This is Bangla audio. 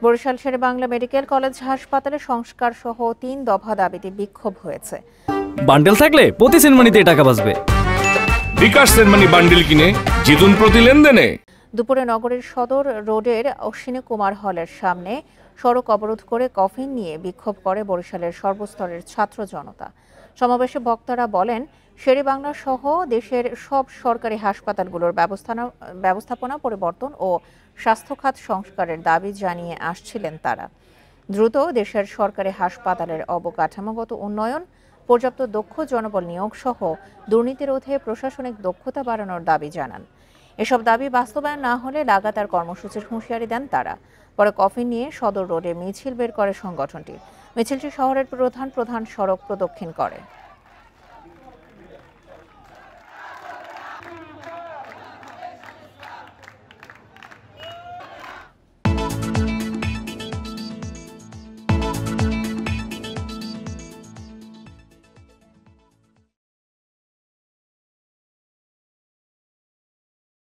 বরিশাল শেরেবাংলা মেডিকেল কলেজ হাসপাতালে সংস্কার সহ ৩ দফা দাবিতে বিক্ষোভ হয়েছে। বান্ডেল থাকলে প্রতি সেনমানিতে টাকা বাঁচবে। বিকাশ সেনমানি বান্ডেল কিনে জিতুন প্রতি লেনদেনে। দুপুরে নগরের সদর রোডের অশ্বিনী কুমার হলের সামনে সড়ক অবরোধ করে কফিন নিয়ে বিক্ষোভ করে বরিশালের সর্বস্তরের ছাত্র জনতা। সমাবেশে বক্তারা বলেন, শেরেবাংলা সহ দেশের সব সরকারি হাসপাতালগুলোর ব্যবস্থাপনা পরিবর্তন ও স্বাস্থ্য খাত সংস্কারের দাবি জানিয়ে আসছিলেন তারা। দ্রুত দেশের সরকারি হাসপাতালের অবকাঠামোগত উন্নয়ন, পর্যাপ্ত দক্ষ জনবল নিয়োগ সহ দুর্নীতি রোধে প্রশাসনিক দক্ষতা বাড়ানোর দাবি জানান। এসব দাবি বাস্তবায়ন না হলে লাগাতার কর্মসূচির হুঁশিয়ারি দেন তারা। পরে কফিন নিয়ে সদর রোডে মিছিল বের করে সংগঠনটি। মিছিলটি শহরের প্রধান সড়ক প্রদক্ষিণ করে।